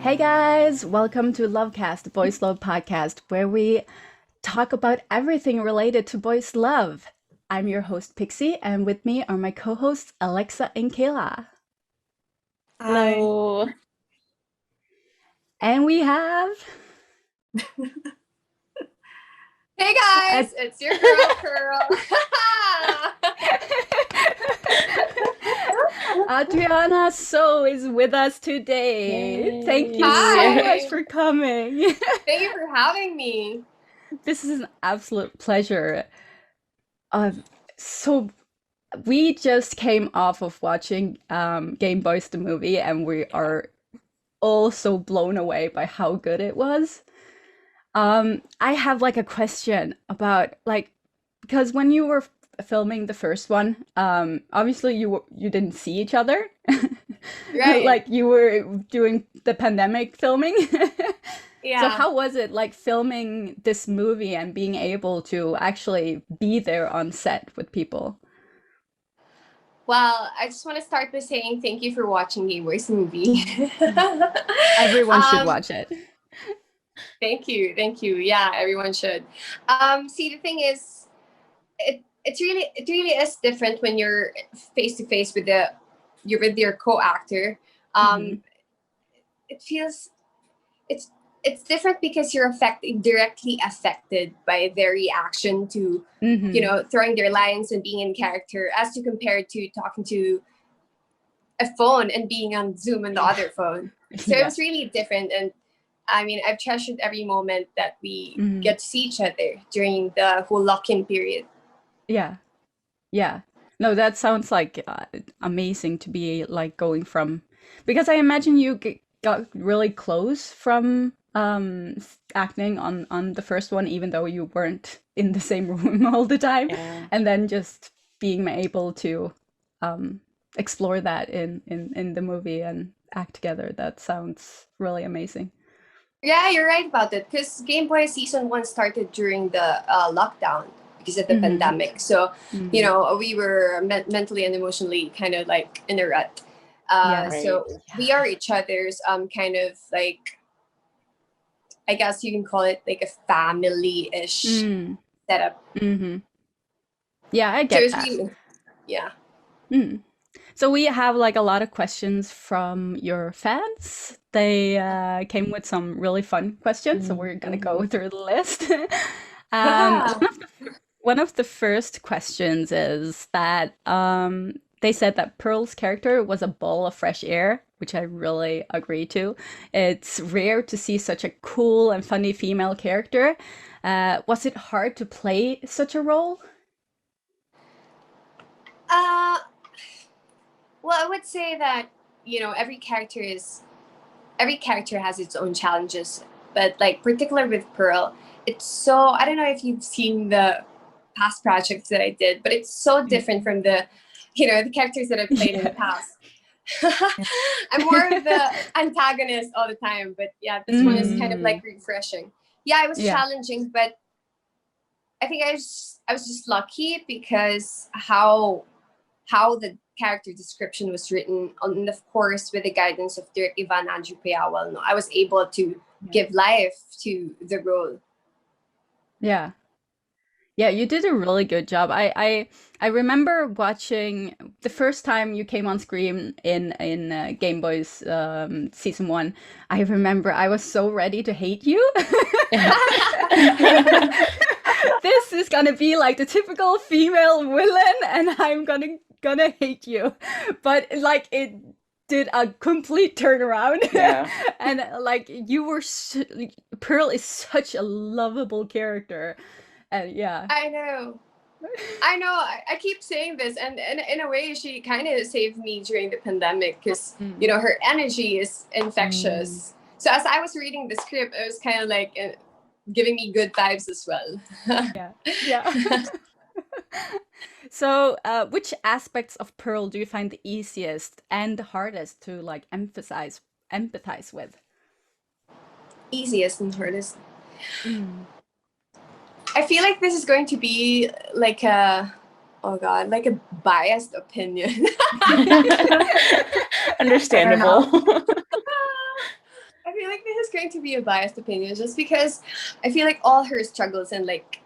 Hey guys, welcome to LoveCast, the Boys Love podcast, where we talk about everything related to boys love. I'm your host Pixie, and with me are my co-hosts Alexa and Kayla. Hi. Hello. And we have Hey guys, Ad- it's your girl Pearl. Adrianna So is with us today. Thank you so Yay. much Hi. for coming. Thank you for having me. This is an absolute pleasure. Uh, so we just came off of watching Gameboys the Movie, and we are all so blown away by how good it was. I have like a question about like because when you were filming the first one, obviously you didn't see each other, Right. like you were doing the pandemic filming. So Yeah. how was it like filming this movie and being able to actually be there on set with people? Well, I just want to start by saying thank you for watching Gameboys the Movie. Everyone should um, watch it. Thank you. Thank you. Yeah, everyone should. See, the thing is, it really is different when you're face to face with your co-actor. Hmm. Um, it feels it's it's different because you're directly affected by their reaction to Hmm. throwing their lines and being in character as to compared to talking to a phone and being on Zoom on the Yeah. other phone. So it Yeah. was really different. And I mean, I've treasured every moment that we Hmm. get to see each other during the whole lock-in period. Yeah. Yeah. No, that sounds like amazing to be like going from, because I imagine you got really close from acting on the first one, even though you weren't in the same room all the time, Yeah. and then just being able to um explore that in the movie and act together. That sounds really amazing. Yeah, you're right about it. Because Game Boy Season 1 started during the lockdown because of the Hmm. pandemic. So, Hmm. we were mentally and emotionally kind of like in a rut. Yeah. Right. So we Yeah. are each other's kind of like, I guess you can call it like a family-ish Mm. setup. Hmm. Yeah, I So get it's that. really, yeah. Mm. So we have like a lot of questions from your fans. They came with some really fun questions, so we're gonna Mm-hmm. go through the list. One of the first questions is that they said that Pearl's character was a ball of fresh air, which I really agree to. It's rare to see such a cool and funny female character. Was it hard to play such a role? Uh, well, I would say that, every character has its own challenges, but like particular with Pearl, it's so, I don't know if you've seen the past projects that I did, but it's so different from the characters that I've played in the Yeah. past. I'm more of the antagonist all the time, but yeah, this one is kind of Mm, like refreshing. Yeah, it was yeah. challenging, but I think I was just lucky because how the character description was written, and of course with the guidance of Dirk Ivan Andrew Payawal, no, I was able to Yeah. give life to the role. Yeah. Yeah, you did a really good job. I remember watching the first time you came on screen in Game Boys season one. I remember I was so ready to hate you. Yeah. This is gonna be like the typical female villain, and I'm gonna hate you. But like it did a complete turnaround, Yeah. and like Pearl is such a lovable character, and yeah. I know. I know. I keep saying this, and in a way, she kind of saved me during the pandemic because Mm. her energy is Mm. infectious. So as I was reading the script, it was kind of like giving me good vibes as well. Yeah, yeah. So, which aspects of Pearl do you find the easiest and the hardest to like empathize with? Easiest and hardest. Mm. I feel like this is going to be like a, oh god, like a biased opinion. I don't know. Understandable. I feel going to be a biased opinion just because I feel like all her struggles and like,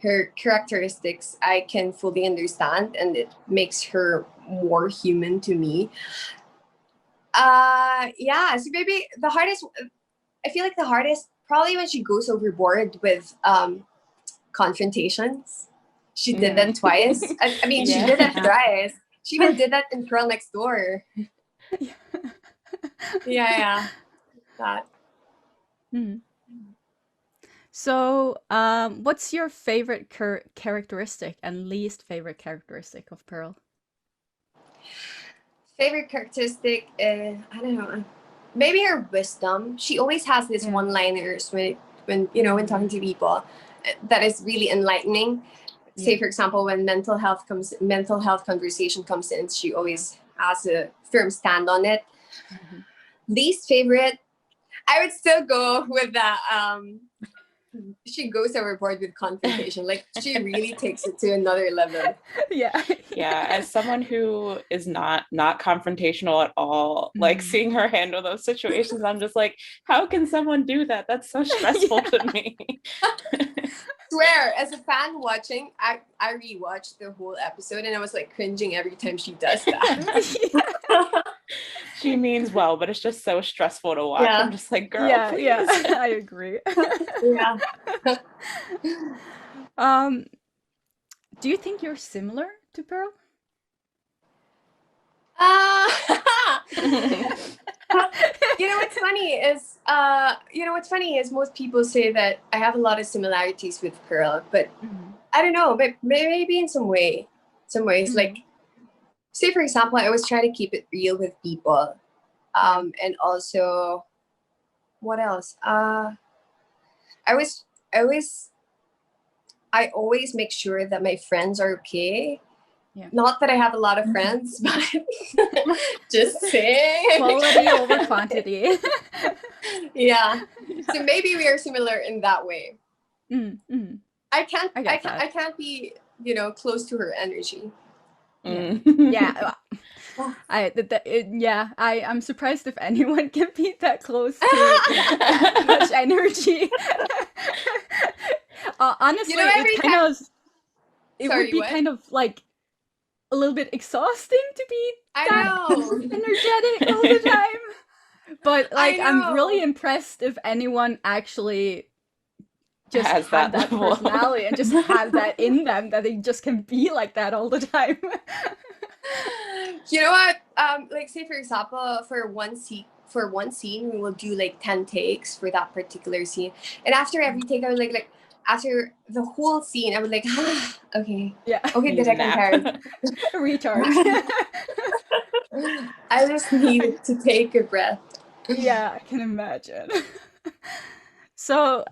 her characteristics I can fully understand, and it makes her more human to me. Yeah, so maybe I feel like the hardest probably when she goes overboard with confrontations. She did that twice. I mean, she did that thrice. She even did that in Girl Next Door. Yeah. That. So, what's your favorite characteristic and least favorite characteristic of Pearl? Favorite characteristic, I don't know. Maybe her wisdom. She always has these one-liners when talking to people that is really enlightening. Say, for example, when mental health conversation comes in, she always has a firm stand on it. Least favorite, I would still go with that. She goes overboard with confrontation. Like, she really takes it to another level. Yeah, as someone who is not confrontational at all, like seeing her handle those situations, I'm just like, how can someone do that? That's so stressful to me. Swear, as a fan watching, I rewatched the whole episode and I was like cringing every time she does that. She means well, but it's just so stressful to watch. I'm just like, girl, please. Yeah, I agree. Do you think you're similar to Pearl? What's funny is most people say that I have a lot of similarities with Pearl, but I don't know, but maybe in some ways, like, say for example, I always try to keep it real with people, and also, what else? I always make sure that my friends are okay. Yeah. Not that I have a lot of friends, but just saying. Quality over quantity. Yeah. So maybe we are similar in that way. I can't be, close to her energy. Yeah. I'm surprised if anyone can be that close to that much energy. Honestly, it would be kind of like a little bit exhausting to be energetic all the time. But like, I'm really impressed if anyone actually just has have that level. personality and just have that in them, that they just can be like that all the time. You know what? Like, say for example, for one scene, we will do like 10 takes for that particular scene, and after every take, I would like after the whole scene, I would like, okay, did I compare? Recharge. I just needed to take a breath. Yeah, I can imagine. So,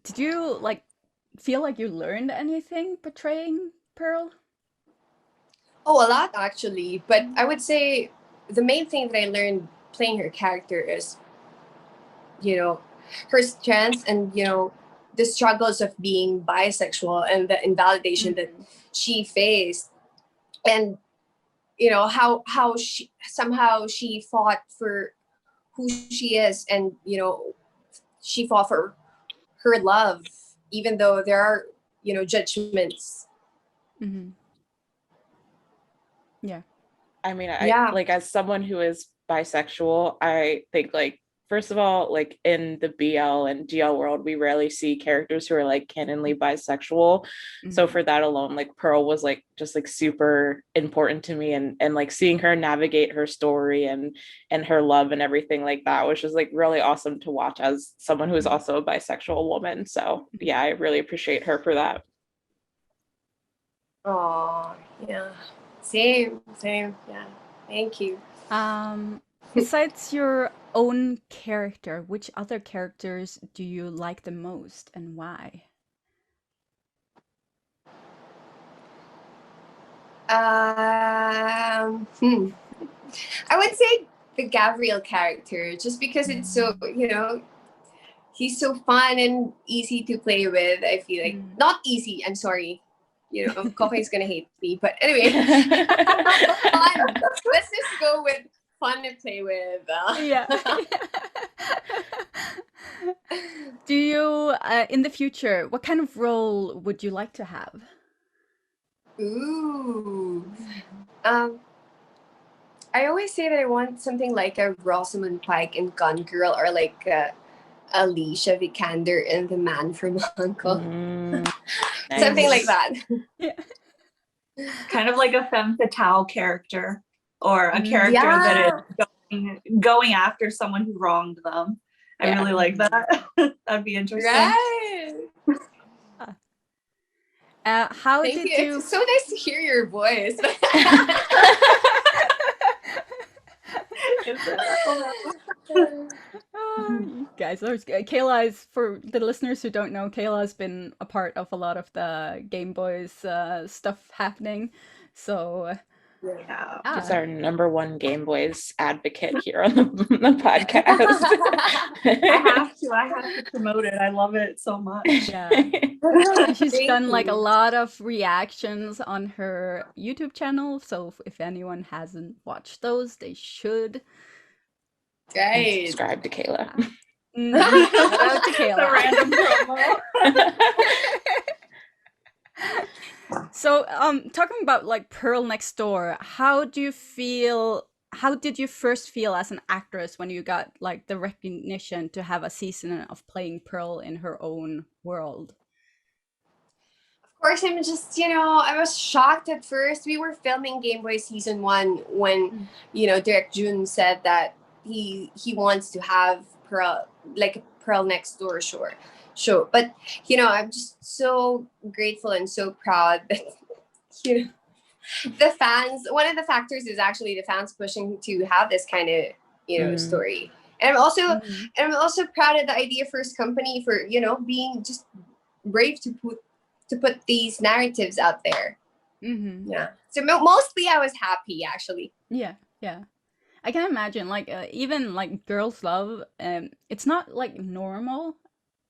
did you feel like you learned anything portraying Pearl? Oh, a lot actually, but I would say the main thing that I learned playing her character is, her strengths and the struggles of being bisexual and the invalidation that she faced, and how she fought for who she is, and she fought for her love, even though there are judgments. Yeah. I mean, like, as someone who is bisexual, I think, like, first of all, like, in the BL and GL world, we rarely see characters who are like canonly bisexual. So for that alone, like, Pearl was like just like super important to me, and like seeing her navigate her story and her love and everything like that was just like really awesome to watch as someone who is also a bisexual woman. So yeah, I really appreciate her for that. Oh, yeah. Same. Yeah. Thank you. Besides your own character, which other characters do you like the most and why? I would say the Gabriel character, just because it's so, he's so fun and easy to play with. I feel like not easy. I'm sorry. Coffee's gonna hate me, but anyway, fun. Let's just go with fun to play with. Yeah. Do you, in the future, what kind of role would you like to have? Ooh. I always say that I want something like a Rosamund Pike in Gone Girl, or like Alicia Vikander in The Man from Uncle. Something like that. Yeah. Kind of like a femme fatale character, or a character that is going after someone who wronged them. I really like that. That'd be interesting. Right. How Thank did you. It's so nice to hear your voice. You guys, Kayla is, for the listeners who don't know, Kayla has been a part of a lot of the Game Boys stuff happening. So She's our #1 Game Boys advocate here on the podcast. I have to promote it. I love it so much. Yeah. And she's done like a lot of reactions on her YouTube channel. So if anyone hasn't watched those, they should. Right. Subscribe to Kayla. Shout out to Kayla. The random promo. So, talking about like Pearl Next Door, how did you first feel as an actress when you got like the recognition to have a season of playing Pearl in her own world? Of course, I'm just, I was shocked at first. We were filming Gameboy season 1 when, Derek June said that he wants to have Pearl, like a Pearl Next Door show. But, I'm just so grateful and so proud that, the fans, one of the factors is actually the fans pushing to have this kind of, story. And I'm also proud of the Idea First company for, being just brave to put these narratives out there. Yeah. So mostly I was happy, actually. Yeah. I can imagine, like, even like Girls Love, it's not like normal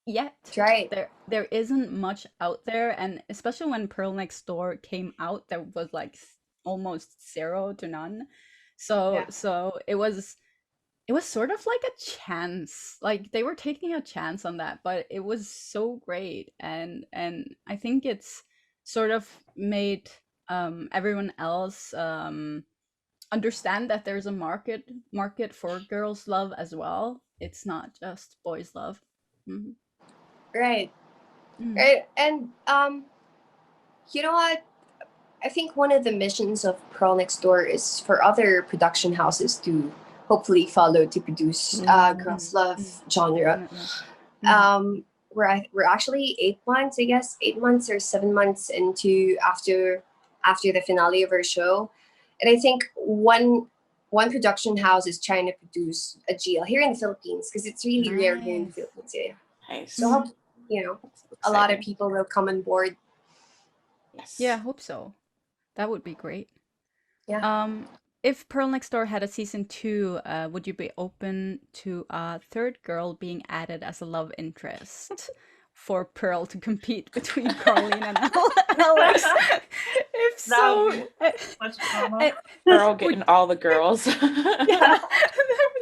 yet. Right. There isn't much out there, and especially when Pearl Next Door came out, there was like almost 0 to none. So it was sort of like a chance. Like they were taking a chance on that, but it was so great, and I think it's sort of made everyone else understand that there's a market for girls' love as well. It's not just boys' love. Right. Right. And you know what? I think one of the missions of Pearl Next Door is for other production houses to hopefully follow to produce girls' love genre. We're actually 8 months, I guess, 8 months or 7 months into after the finale of our show. And I think one production house is trying to produce a GL here in the Philippines, because it's really rare here in the Philippines. Yeah. Nice. So hope, a lot of people will come on board. Yes. Yeah, I hope so. That would be great. Yeah. If Pearl Next Door had a season 2, would you be open to a third girl being added as a love interest for Pearl to compete between Carlene and Alex? If so, much drama. Pearl getting all the girls. Yeah,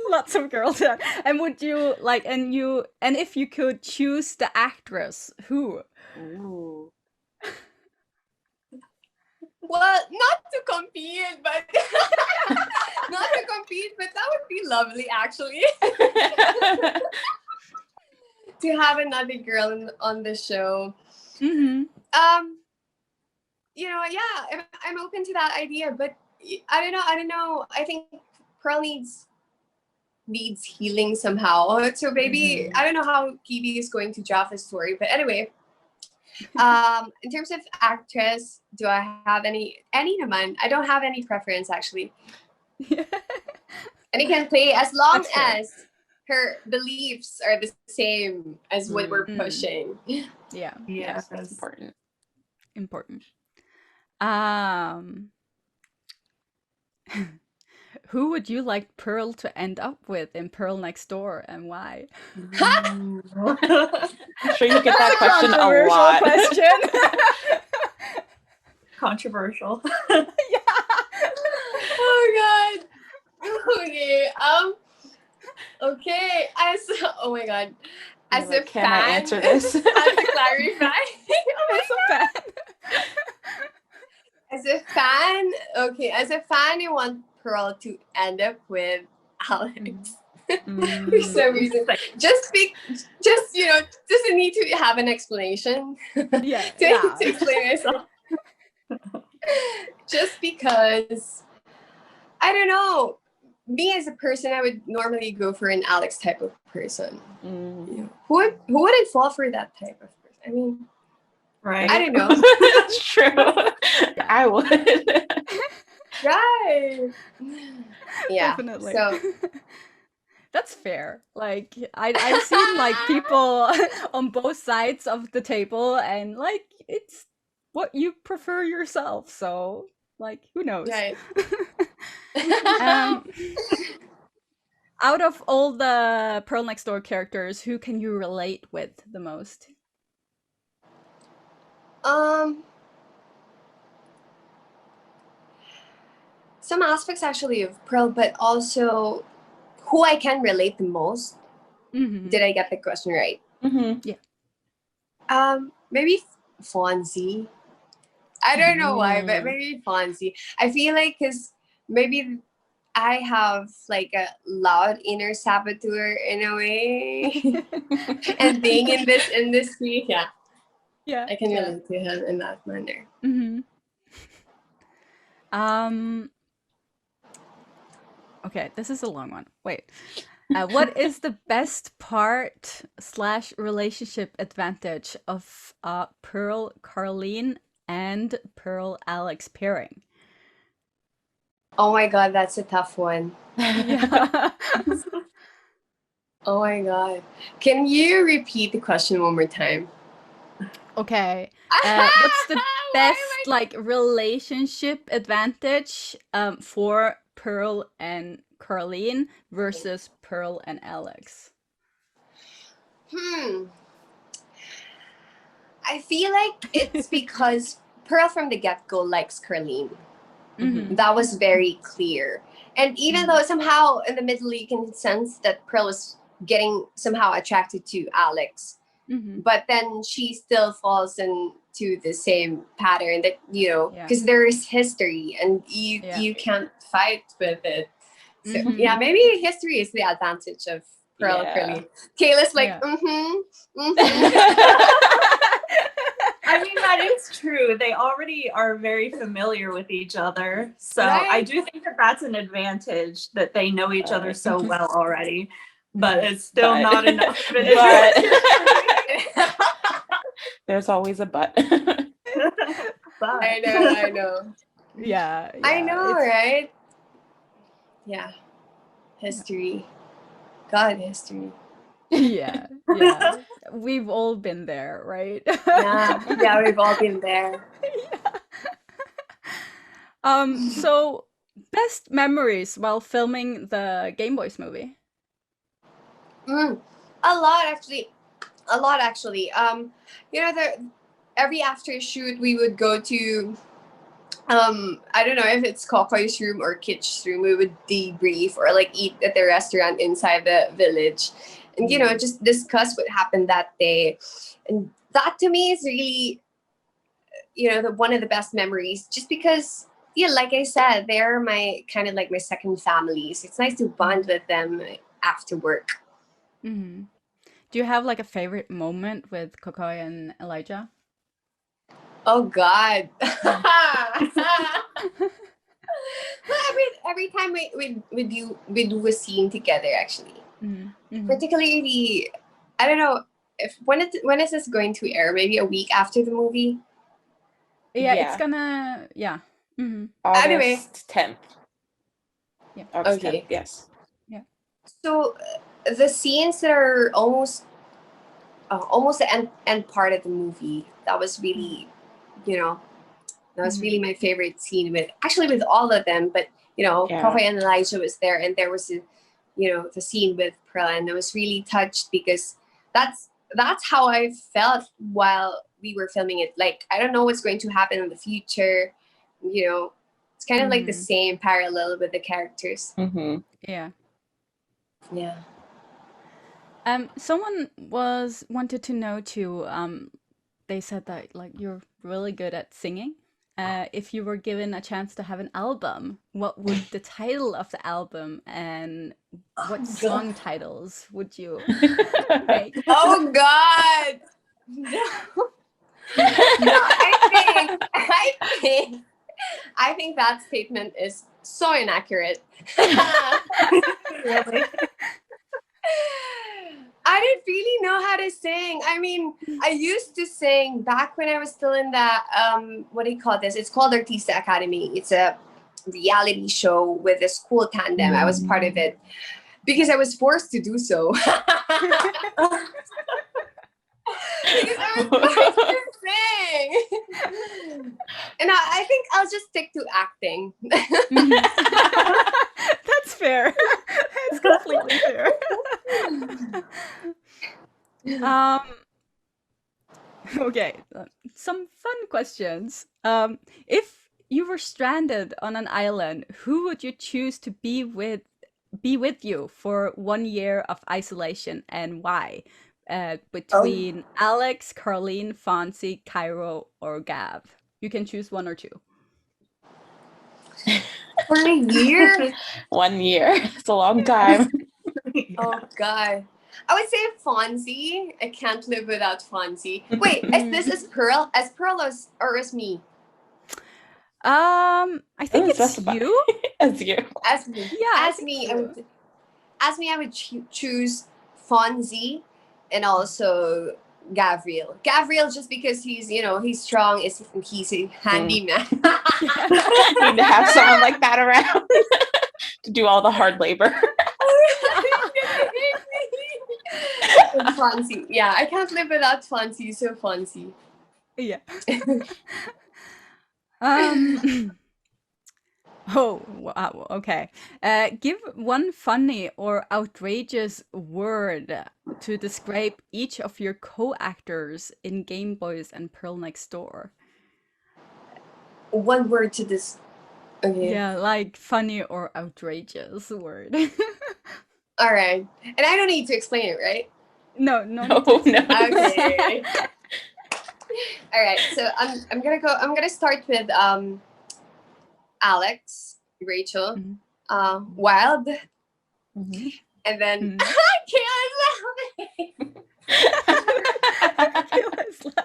lots of girls. Yeah. And would you like, and if you could choose the actress, who? Ooh. Well, not to compete, but that would be lovely, actually. To have another girl on the show. I'm open to that idea, but I don't know. I think Pearl needs healing somehow. So maybe I don't know how PB is going to draft a story, but anyway. In terms of actress, do I have any naman? I don't have any preference, actually. Any can play as long as her beliefs are the same as what we're pushing. Yeah, that's important. Who would you like Pearl to end up with in Pearl Next Door, and why? I'm sure you get that question a lot. Controversial. Yeah. Oh God. Okay. Okay. Oh my god. As You're a like, can fan, I answer this? I have to clarify. As a fan. As a fan, okay. As a fan, I want Pearl to end up with Alex. For some reason, just doesn't need to have an explanation. Yeah. to explain myself. Just because I don't know. Me as a person, I would normally go for an Alex type of person. Mm. Who wouldn't fall for that type of person? I mean, Right. I don't know. That's true. Yeah. I would. Right. Yeah. Definitely. So That's fair. Like I've seen like people on both sides of the table, and like it's what you prefer yourself. So like who knows? right. Um, out of all the Pearl Next Door characters, who can you relate with the most? Some aspects actually of Pearl, but also who I can relate the most. Mm-hmm. Did I get the question right? Mm-hmm. Yeah. Maybe Fonzie. I don't know why, but maybe Fonzie. I feel like because maybe I have like a loud inner saboteur in a way, and being in this industry, yeah, I can relate to him in that manner. Mm-hmm. Okay, this is a long one. Wait. What is the best part / relationship advantage of Pearl Carleen and Pearl Alex pairing? Oh my god, that's a tough one. Yeah. Oh my god. Can you repeat the question one more time? Okay. What's the best like relationship advantage for Pearl and Carleen versus Pearl and Alex? I feel like it's because Pearl from the get-go likes Carleen. Mm-hmm. That was very clear. And even though somehow in the middle you can sense that Pearl was getting somehow attracted to Alex, but then she still falls into the same pattern that, because there is history and you can't fight with it. So yeah, maybe history is the advantage of Pearl Carleen. Kayla's like, I mean, that is true. They already are very familiar with each other. So I do think that that's an advantage that they know each other so well already. But it's still not enough. There's always a but. I know. Yeah. I know, right? Yeah. History. God, history. Yeah. We've all been there, right? Yeah, we've all been there. So best memories while filming the Gameboys movie? A lot actually. Every after shoot we would go to I don't know if it's Kokoy's room or Kitsch's room. We would debrief or like eat at the restaurant inside the village, and just discuss what happened that day. And that to me is really, one of the best memories. Just because, like I said, they're my kind of like my second families. It's nice to bond with them after work. Mm-hmm. Do you have like a favorite moment with Kokoy and Elijah? Oh God. Well, every time we do a scene together actually. Particularly, I don't know when is this going to air? Maybe a week after the movie? It's gonna August 10th. Yeah. August 10th, yes. Yeah. So the scenes that are almost the end part of the movie, that was really, that was really my favorite scene with all of them. But Kokoy and Elijah was there, and there was the scene with Pearl, and I was really touched because that's how I felt while we were filming it. Like, I don't know what's going to happen in the future, It's kind of like the same parallel with the characters. Yeah. Yeah. Someone wanted to know too. They said that like you're really good at singing. If you were given a chance to have an album, what would the title of the album and what song titles would you make? Oh God! No. No, I think that statement is so inaccurate. Really? I didn't really know how to sing. I mean, I used to sing back when I was still in that what do you call this? It's called Artista Academy. It's a reality show with a school tandem. I was part of it because I was forced to do so. Because I was forced to sing. And I think I'll just stick to acting. That's fair. That's completely fair. Okay, some fun questions. If you were stranded on an island, who would you choose to be with you for 1 year of isolation, and why? Between Alex, Carleen, Fonzie, Cairo, or Gav. You can choose one or two. For a year? 1 year. It's a long time. Oh God. I would say Fonzie. I can't live without Fonzie. Wait, is this as Pearl? As Pearl or as me? I think it's specify. you. As you. As me. Yeah. As me. I would choose Fonzie and also Gabriel. Gabriel just because he's strong. He's a handyman. You need to have someone like that around to do all the hard labor. Fonzie. Yeah, I can't live without Fonzie, so Fonzie. Yeah. Oh, wow. Okay. Give one funny or outrageous word to describe each of your co-actors in Gameboys and Pearl Next Door. One word to this. Okay. Yeah, like funny or outrageous word. All right. And I don't need to explain it, right? No. No. Okay. All right. So I'm gonna start with Alex, Rachel, Wild, and then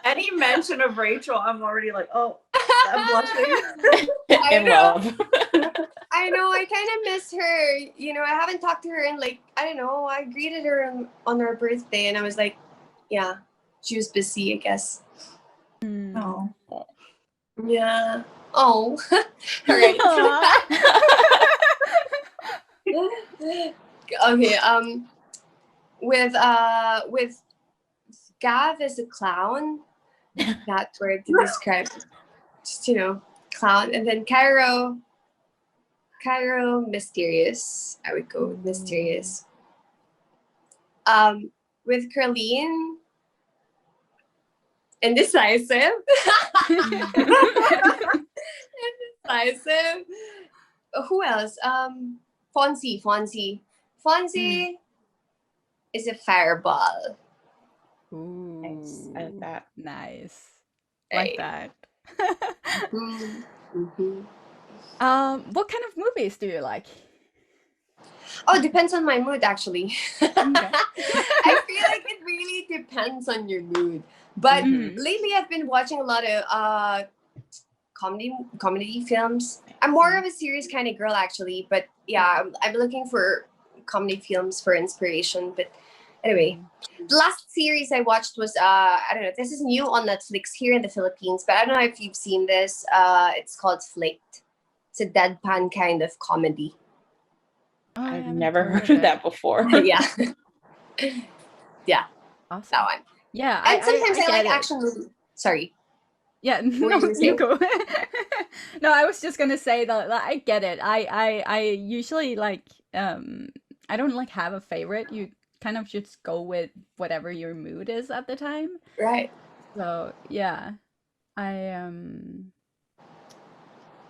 Any mention of Rachel, I'm already like, oh, I'm blushing. In love. I know. I kind of miss her. I haven't talked to her in I don't know. I greeted her on her birthday, and I was like, yeah, she was busy, I guess. Oh. Yeah. Oh. All right. Okay. With Gav as a clown. That word to describe. Just clown, and then Cairo, mysterious. I would go with mysterious. With Carleen, indecisive. Indecisive. Who else? Fonzie. Fonzie is a fireball. Ooh, Nice. I like that. Nice. Like that. Mm-hmm. What kind of movies do you like? Oh, it depends on my mood, actually. Okay. I feel like it really depends on your mood. But lately, I've been watching a lot of comedy films. I'm more of a serious kind of girl, actually. But yeah, I'm looking for comedy films for inspiration. But anyway, the last series I watched was I don't know. This is new on Netflix here in the Philippines, but I don't know if you've seen this. It's called Flaked. It's a deadpan kind of comedy. Oh, I've never heard of that before. Yeah. Yeah. Awesome. That one. Yeah. And sometimes I like it. action movies. Sorry. Yeah, no, you go. No, I was just gonna say that I get it. I usually I don't have a favorite. You kind of just go with whatever your mood is at the time. Right. So yeah, I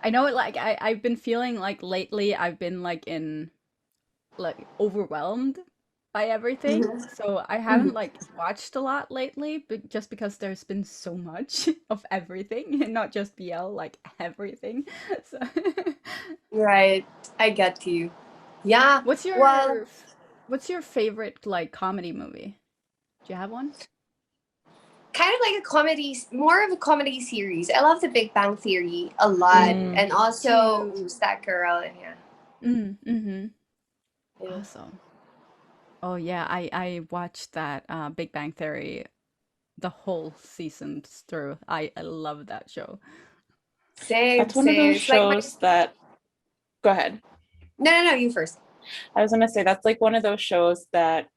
I know, like I've been feeling like lately I've been like in like overwhelmed by everything. Mhm. So I haven't like watched a lot lately, but just because there's been so much of everything, and not just BL, like everything. So Right. I get you. Yeah. what's Well, what's your favorite like comedy movie? Do you have one? kind of like a comedy, more of a comedy series. I love The Big Bang Theory a lot, Mm. and also Too. Who's That Girl? Yeah. Mm-hmm. Yeah. Awesome. Oh yeah, I watched that Big Bang Theory the whole season through. I love that show. Same, That's one of same. those It's like my shows that, go ahead. no, you first. I was gonna say that's like one of those shows that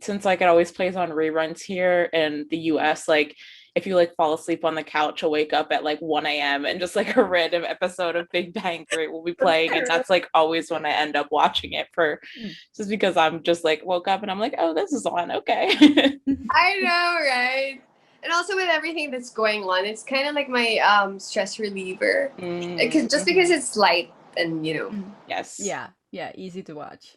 since like it always plays on reruns here in the US, like if you like fall asleep on the couch, you'll wake up at like 1 a.m. and just like a random episode of Big Bang Theory will be playing. And that's like always when I end up watching it for Mm. just because I'm just like woke up and I'm like, oh, this is on. Okay. I know, right? And also with everything that's going on, it's kind of like my stress reliever. Just because it's light and Yes. Yeah, yeah, easy to watch.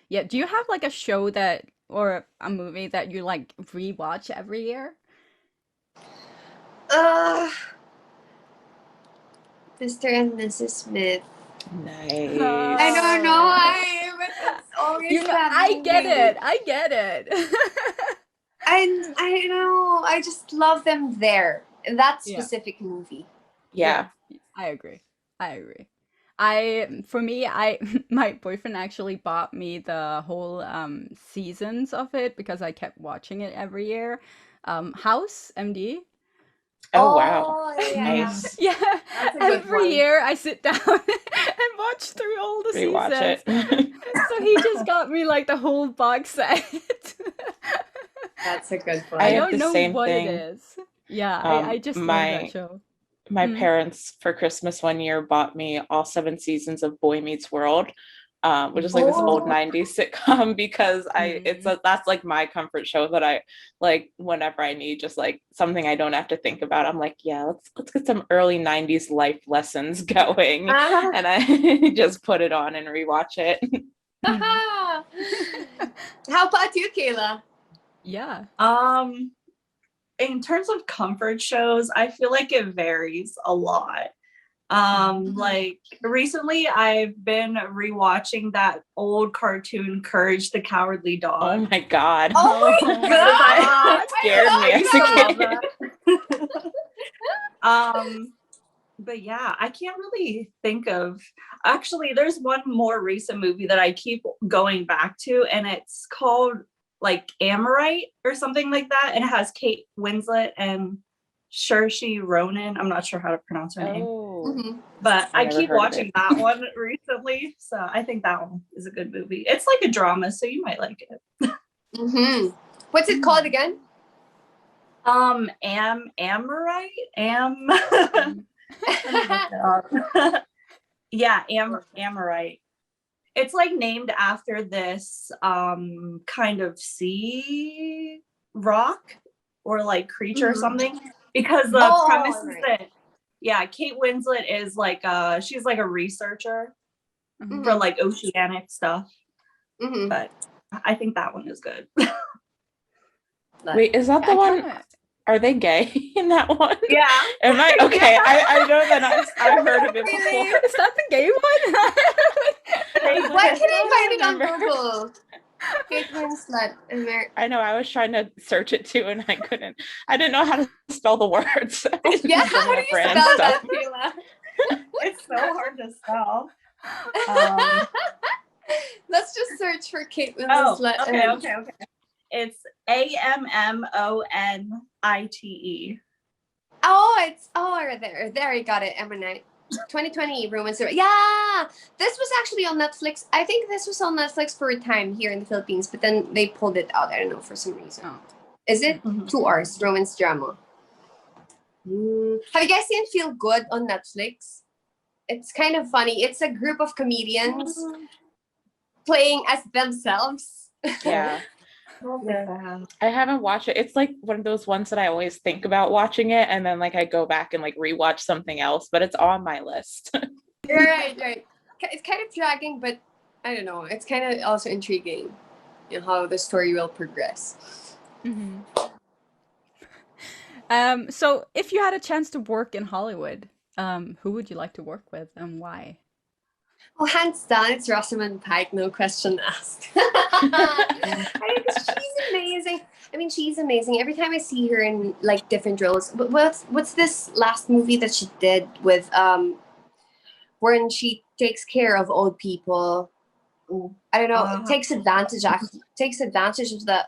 Yeah, do you have like a show that or a movie that you like rewatch every year? uh Mr. and Mrs. Smith. Nice. I don't know why, but it's always You know, that I get movie. it. I get it. I know. I just love them there in that Yeah. specific movie. Yeah. I agree. I agree. For me, I my boyfriend actually bought me the whole seasons of it because I kept watching it every year. House MD. Oh wow. Yeah. Nice. Yeah, That's a good every one. year I sit down and watch through all the Rewatch seasons. it. So he just got me like the whole box set. That's a good one. I I have don't the know same what it thing. is. Yeah, I just love that show. My Mm. parents for Christmas one year bought me all 7 seasons of Boy Meets World, which is like this old Oh. 90s sitcom because Mm. that's like my comfort show that I like whenever I need just like something I don't have to think about. I'm like, yeah, let's get some early 90s life lessons going. Ah. And I just put it on and rewatch it. How about you, Kayla? Yeah. In terms of comfort shows, I feel like it varies a lot. Like recently I've been rewatching that old cartoon Courage the Cowardly Dog. Oh my god. Oh my god! That scared me as a kid. But yeah, I can't really think of, actually there's one more recent movie that I keep going back to, and it's called like Amorite or something like that, and it has Kate Winslet and Saoirse Ronan. I'm not sure how to pronounce her name. Mm-hmm. But I never keep heard of watching it. that one recently, so I think that one is a good movie. It's like a drama, so you might like it. Mm-hmm. What's it called again? Amorite? Yeah, Amorite. It's like named after this kind of sea rock or like creature or something, because the premise is that Kate Winslet is like she's like a researcher for like oceanic stuff. But I think that one is good. Wait, is that the one? Are they gay in that one? Yeah. Am I okay? Yeah. I know that I've heard of it before. Is that the gay one? Why can I find it on Google? Kate Winslet. I know. I was trying to search it too, and I couldn't. I didn't know how to spell the words. Yeah, how do you spell that, Kayla? It's so hard to spell. Let's just search for Kate Winslet. Okay. It's Amonite. There I got it. Ammonite. 2020 Romance. Yeah, this was actually on Netflix. I think this was on Netflix for a time here in the Philippines, but then they pulled it out. I don't know, for some reason. Oh. Is it 2 hours romance drama? Have you guys seen Feel Good on Netflix? It's kind of funny. It's a group of comedians playing as themselves. Yeah. I haven't watched it. It's like one of those ones that I always think about watching it, and then like I go back and like rewatch something else, but it's on my list. Right. It's kind of dragging, but I don't know. It's kind of also intriguing, how the story will progress. Mm-hmm. So if you had a chance to work in Hollywood, who would you like to work with and why? Oh, hands down, it's Rosamund Pike, no question asked. She's amazing. I mean, she's amazing. Every time I see her in like different roles. But what's this last movie that she did with when she takes care of old people? I don't know. Takes advantage of the.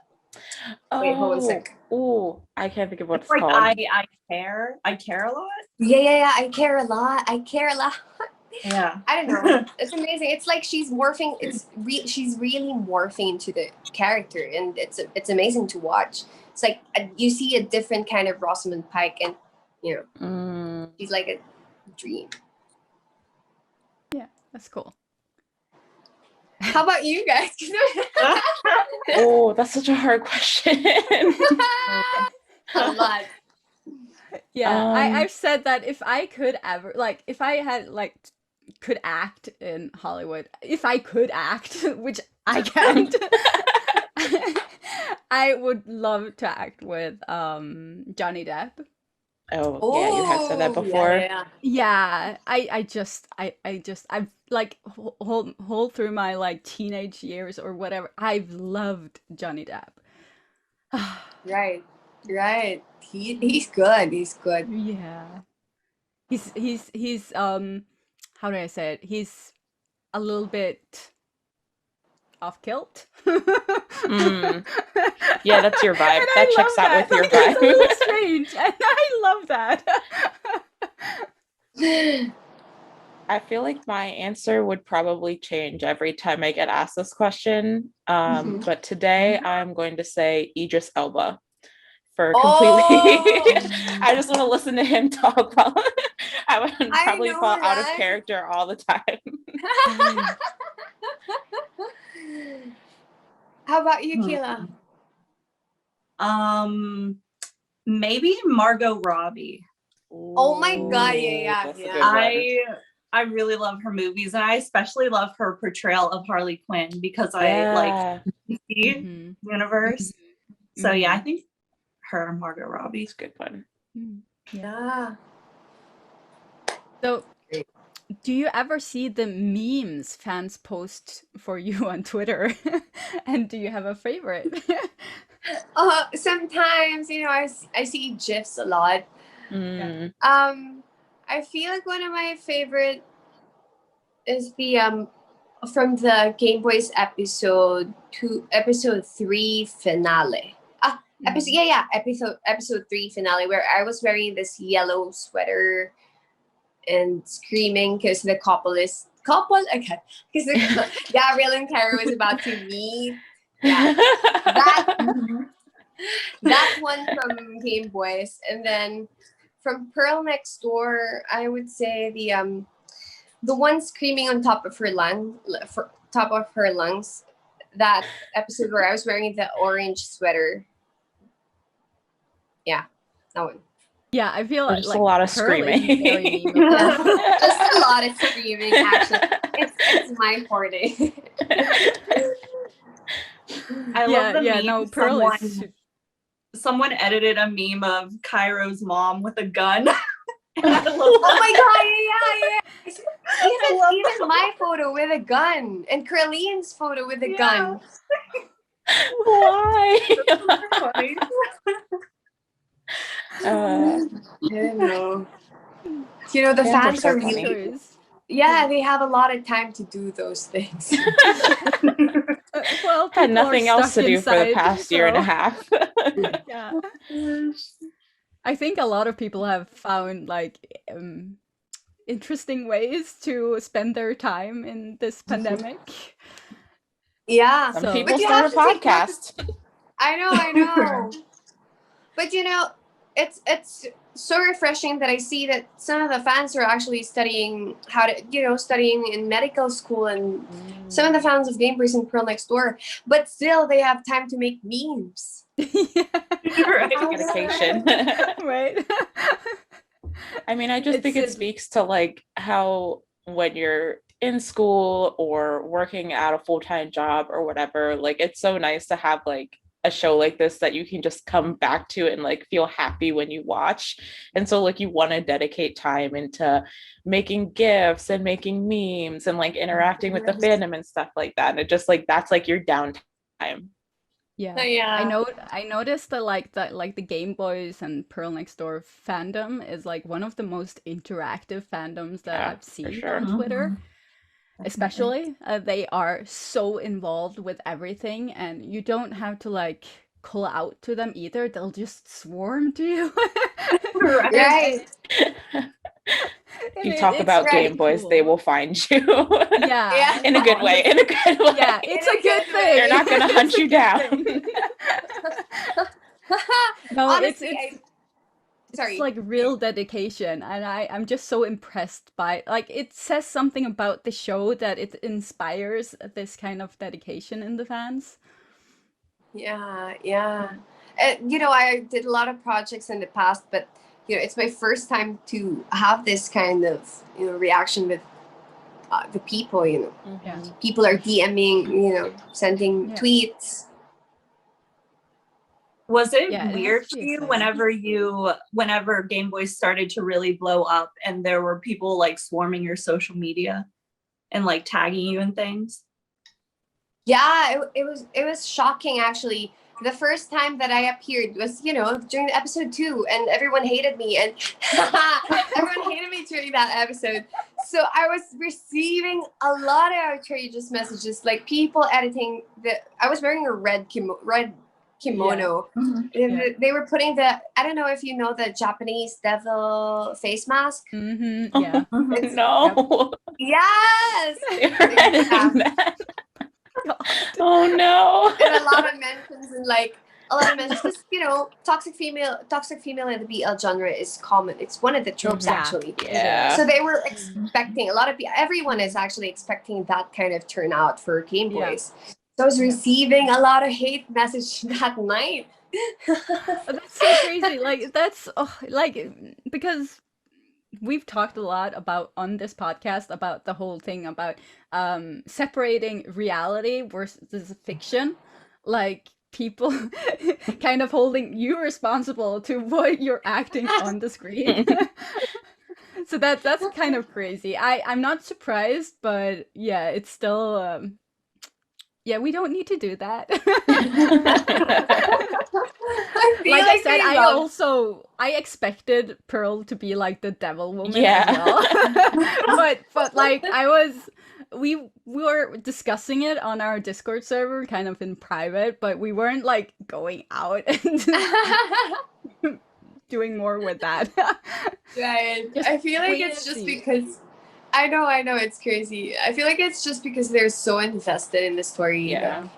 Wait, hold on a sec. Oh, I can't think of what it's like called. I care a lot. Yeah. I care a lot. Yeah. I don't know. It's amazing. It's like she's morphing. She's really morphing into the character, and it's amazing to watch. It's like you see a different kind of Rosamund Pike, and she's like a dream. Yeah, that's cool. How about you guys? Oh, that's such a hard question. A lot. Yeah, I've said that if I could ever, like, if I had, like, could act in Hollywood, if I could act, which I can't, I would love to act with Johnny Depp. Oh, yeah, you have said that before. Yeah, I've like whole through my like teenage years or whatever, I've loved Johnny Depp. Right. He's good. Yeah. He's how do I say it? He's a little bit off kilt. Yeah, that's your vibe. That checks out with your vibe. It's a little strange, and I love that. I feel like my answer would probably change every time I get asked this question. But today I'm going to say Idris Elba for completely. I just want to listen to him talk while I would probably fall out of character all the time. How about you, Kayla? Maybe Margot Robbie. Oh my God, yeah. I really love her movies, and I especially love her portrayal of Harley Quinn because I like the universe. So yeah, I think her, Margot Robbie, is a good one. Yeah. So, do you ever see the memes fans post for you on Twitter? And do you have a favorite? Sometimes, I see GIFs a lot. I feel like one of my favorite is the from the Gameboys episode 3 finale. Episode 3 finale, where I was wearing this yellow sweater and screaming because the because Gabriel and Kara was about to meet. Yeah, that one from Gameboys, and then from Pearl Next Door, I would say the one screaming on top of her lungs. That episode where I was wearing the orange sweater. Yeah, that one. Yeah, I feel like a lot of screaming. Just a lot of screaming. Actually, it's my forte. I love the meme. No, Pearl is. Someone edited a meme of Cairo's mom with a gun. Oh my God! Yeah. Even my photo with a gun, and Carlene's photo with a gun. Why? I don't know. The fans are really. Yeah, they have a lot of time to do those things. Well, had nothing else to do for the past year and a half. Yeah. I think a lot of people have found like interesting ways to spend their time in this pandemic. Yeah. Some people start a podcast. I know. But it's so refreshing that I see that some of the fans are actually studying how to, studying in medical school, and some of the fans of Gameboys and Pearl Next Door, but still they have time to make memes. Right. Dedication. Right. I mean, I just think it speaks to like how when you're in school or working at a full-time job or whatever, like it's so nice to have like a show like this that you can just come back to and like feel happy when you watch. And so like you want to dedicate time into making gifs and making memes and like interacting with the fandom and stuff like that. And it just like that's like your downtime. Yeah. I noticed that the Gameboys and Pearl Next Door fandom is like one of the most interactive fandoms that I've seen on Twitter. Especially, they are so involved with everything, and you don't have to like call out to them either. They'll just swarm to you. Right. If you talk about Gameboys, cool. They will find you. Yeah. In a good way. In a good way. Yeah, it's a good thing. They're not gonna hunt you down. No, honestly, it's like real dedication, and I'm just so impressed by like it says something about the show that it inspires this kind of dedication in the fans. Yeah. I did a lot of projects in the past, but it's my first time to have this kind of reaction with the people. People are DMing, sending tweets. Was it weird for you whenever Gameboys started to really blow up and there were people like swarming your social media and like tagging you and things? Yeah, it was shocking actually. The first time that I appeared was, during episode 2, and everyone hated me, and everyone hated me during that episode. So I was receiving a lot of outrageous messages, like people editing I was wearing a red kimono. Yeah. They were putting I don't know if you know the Japanese devil face mask. Yeah. No. Yes. Oh no. And a lot of mentions because toxic female in the BL genre is common. It's one of the tropes actually. Yeah. So they were expecting everyone is actually expecting that kind of turnout for Gameboys. So I was receiving a lot of hate message that night. That's so crazy. Like that's because we've talked a lot about on this podcast about the whole thing about separating reality versus fiction, like people kind of holding you responsible to what you're acting on the screen. So that's kind of crazy. I'm not surprised, but yeah, it's still yeah, we don't need to do that. Like I said, I expected Pearl to be like the devil woman as well. but like we were discussing it on our Discord server kind of in private, but we weren't like going out and doing more with that. Right. I feel like it's just because I know it's crazy. I feel like it's just because they're so invested in the story. Yeah.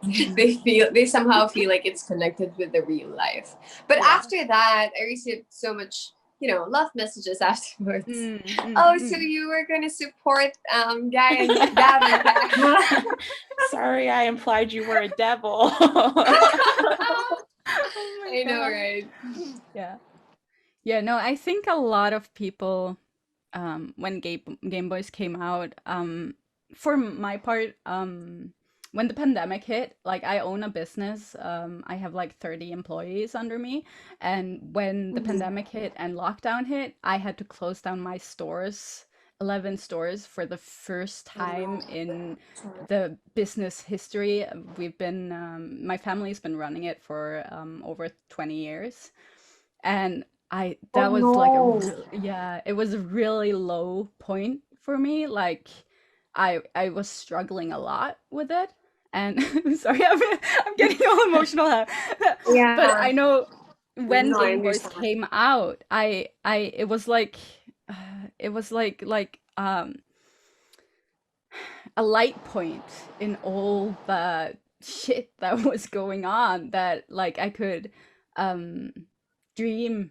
They somehow feel like it's connected with the real life. But after that, I received so much, love messages afterwards. So you were gonna support Guy and Gavin. Sorry, I implied you were a devil. I know, right? Yeah, no, I think a lot of people when Gameboys came out, for my part, when the pandemic hit, like I own a business, I have like 30 employees under me, and when the pandemic hit and lockdown hit, I had to close down my stores, 11 stores, for the first time in the business history. We've been my family's been running it for over 20 years, and it was a really low point for me. Like I was struggling a lot with it, and sorry, I'm getting all emotional now. But I know when Gameboys came out, it was like a light point in all the shit that was going on, that like I could dream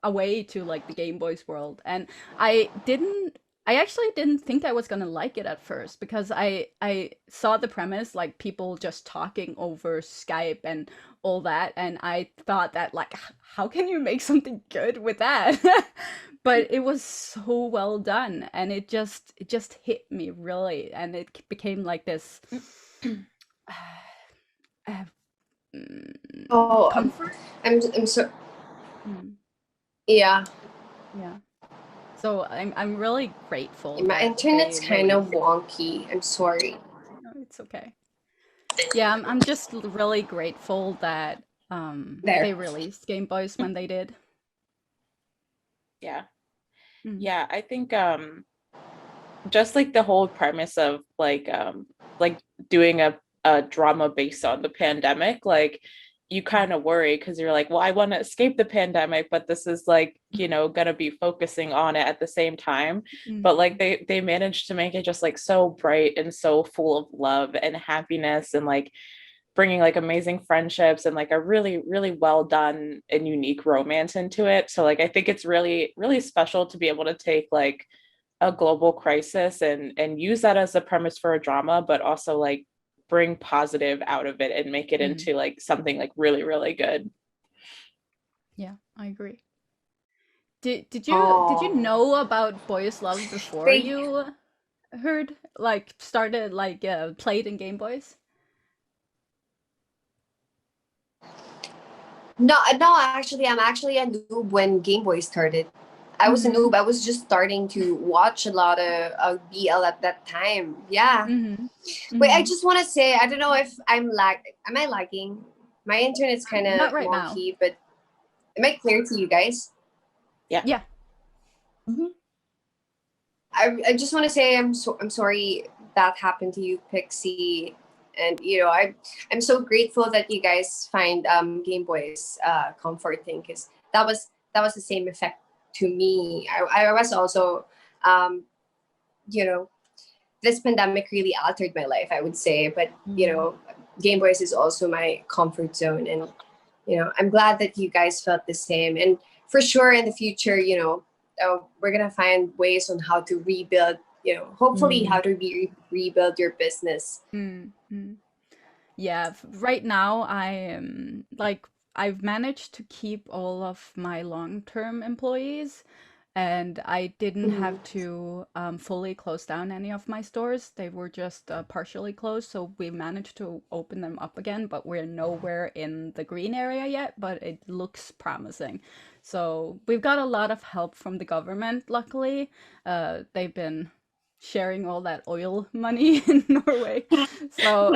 away to like the Game Boys world, and I actually didn't think I was gonna like it at first because I saw the premise like people just talking over Skype and all that, and I thought that like how can you make something good with that? But it was so well done, and it just hit me really, and it became like this uh, Oh, comfort. I'm so Mm, yeah. yeah. So I'm really grateful My that internet's they kind of released. wonky. I'm sorry. No, it's okay. Yeah, I'm just really grateful that There. they released Game Boys when they did. Yeah. Mm. Yeah, I think just like the whole premise of like doing a drama based on the pandemic, like you kind of worry because you're like, well, I want to escape the pandemic, but this is like, you know, gonna be focusing on it at the same time. But like they managed to make it just like so bright and so full of love and happiness, and like bringing like amazing friendships and like a really really well done and unique romance into it. So like I think it's really really special to be able to take like a global crisis and use that as a premise for a drama, but also like bring positive out of it and make it into like something like really really good. Yeah, I agree. Did you know about Boys Love before Thank you heard like started like played in Game Boys? No, actually, I'm actually a noob when Game Boy started. I was a noob. I was just starting to watch a lot of BL at that time. Yeah. Wait, I just want to say, I don't know if am I lagging? My internet's kind Not of right now. wonky, but am I clear to you guys? Yeah. Yeah. I just want to say I'm sorry that happened to you, Pixie, and you know I'm so grateful that you guys find Game Boys comforting, because that was the same effect to me. I was also you know, this pandemic really altered my life, I would say, but you know, Game Boys is also my comfort zone, and you know, I'm glad that you guys felt the same, and for sure in the future, you know, we're gonna find ways on how to rebuild, you know, hopefully how to rebuild your business. Yeah, right now I am like I've managed to keep all of my long-term employees, and I didn't have to fully close down any of my stores. They were just partially closed, so we managed to open them up again, but we're nowhere in the green area yet, but it looks promising. So we've got a lot of help from the government, luckily. They've been sharing all that oil money in Norway. So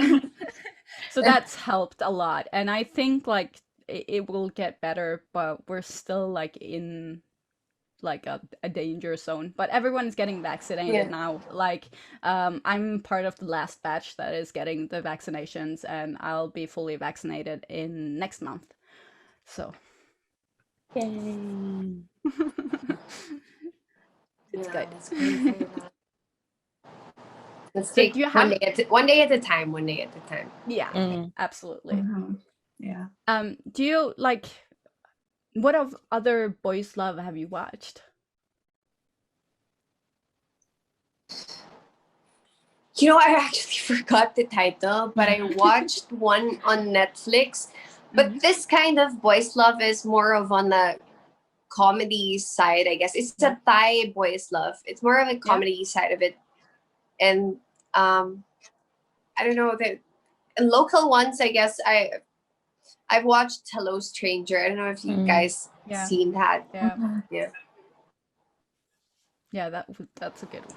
so that's helped a lot. And I think like it will get better, but we're still like in like a danger zone. But everyone's getting vaccinated Yeah. now. Like I'm part of the last batch that is getting the vaccinations, and I'll be fully vaccinated in next month. So Yay. it's good. Let's pray for that. Let's So take do you have one day at a time, one day at a time. yeah, absolutely. Yeah. Do you like what of other boys love have you watched? You know, I actually forgot the title, but I watched one on Netflix. But this kind of boys love is more of on the comedy side, I guess. It's a Thai boys love. It's more of a comedy side of it. And I don't know, the local ones, I guess I've watched Hello Stranger. I don't know if you guys seen that. Yeah. Yeah, that's a good one.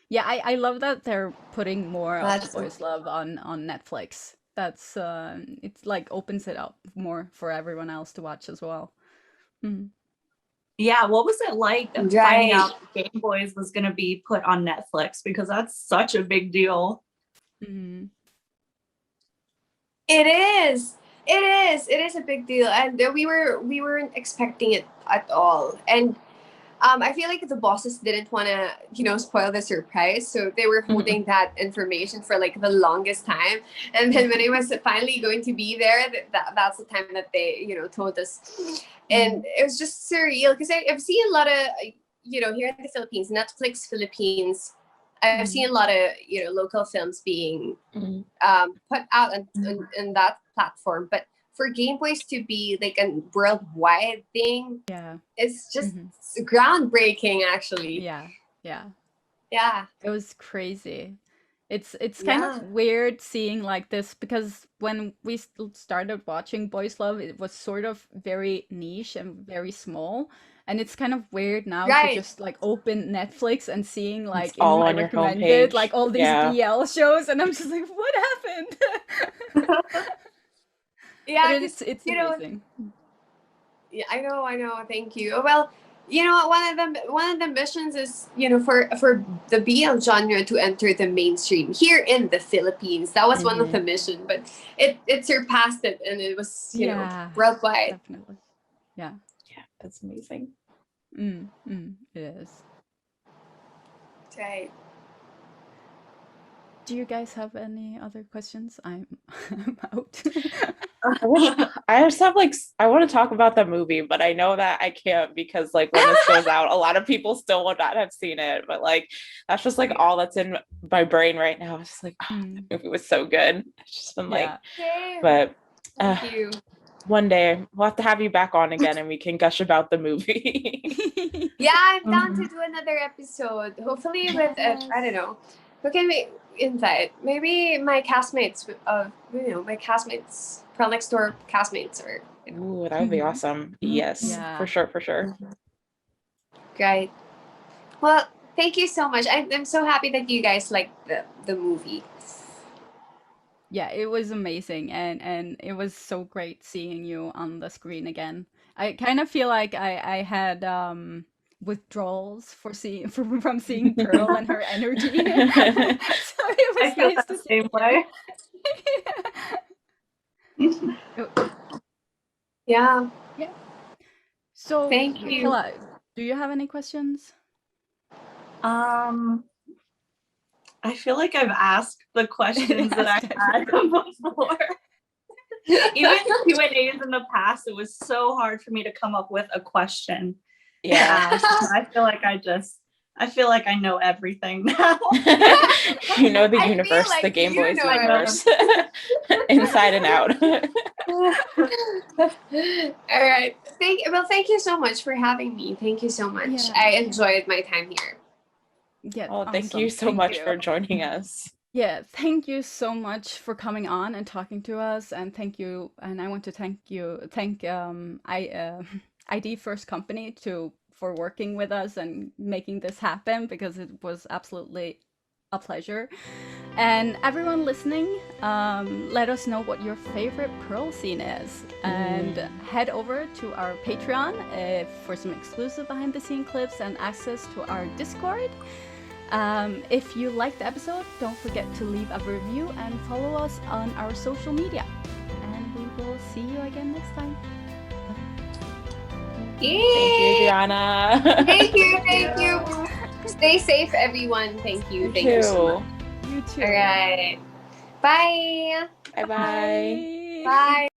Yeah, I love that they're putting more of the boys love on Netflix. That's it's like opens it up more for everyone else to watch as well. Yeah, what was it like finding out Game Boys was going to be put on Netflix? Because that's such a big deal. It is. It is a big deal, and we weren't expecting it at all. And I feel like the bosses didn't want to, spoil the surprise. So they were holding that information for like the longest time. And then when it was finally going to be there, that's the time that they, told us. And it was just surreal because I've seen a lot of, here in the Philippines, Netflix Philippines, I've seen a lot of, local films being put out on that platform. But for Gameboys to be like a worldwide thing, it's just groundbreaking, actually. Yeah. It was crazy. It's kind of weird seeing like this because when we started watching Boys Love, it was sort of very niche and very small. And it's kind of weird now to just like open Netflix and seeing like in all my on your recommended homepage. like all these BL shows, and I'm just like, what happened? Yeah, it's amazing. Yeah, I know. Thank you. Well, one of the missions is, for the BL genre to enter the mainstream here in the Philippines. That was one of the mission, but it surpassed it, and it was worldwide. Definitely. Yeah, that's amazing. It is. Right. Do you guys have any other questions? I'm out. I just have I want to talk about the movie, but I know that I can't because like when this goes out, a lot of people still will not have seen it. But like that's just like all that's in my brain right now. It's just like the movie was so good. It's just been but thank you. One day we'll have to have you back on again and we can gush about the movie. Yeah, I'm down to do another episode. Hopefully with I don't know. Who can we invite? Maybe my castmates my castmates, PearLex store castmates, or Ooh, that would be awesome. Yes, for sure. Great. Well, thank you so much. I'm so happy that you guys liked the movie. Yeah, it was amazing, and it was so great seeing you on the screen again. I kind of feel like I had withdrawals from seeing Pearl and her energy. So it was nice to see same way. Yeah. So thank you. Kayla, do you have any questions? I feel like I've asked the questions that I had before. Even Q&As in the past, it was so hard for me to come up with a question. Yeah. I feel like I know everything now. You know the universe, the Gameboys universe, inside and out. All right. Thank you so much for having me. Thank you so much. Yeah. I enjoyed my time here. Yeah. Oh, thank you so much for joining us. Yeah, thank you so much for coming on and talking to us, and thank you. And I want to thank ID First Company for working with us and making this happen, because it was absolutely a pleasure. And everyone listening, let us know what your favorite Pearl scene is, and head over to our Patreon for some exclusive behind the scene clips and access to our Discord. If you liked the episode, don't forget to leave a review and follow us on our social media. And we will see you again next time. Yay! Thank you, Adrianna. Thank you. Stay safe, everyone. Thank you. Thank you so much. You too. All right. Bye. Bye-bye. Bye.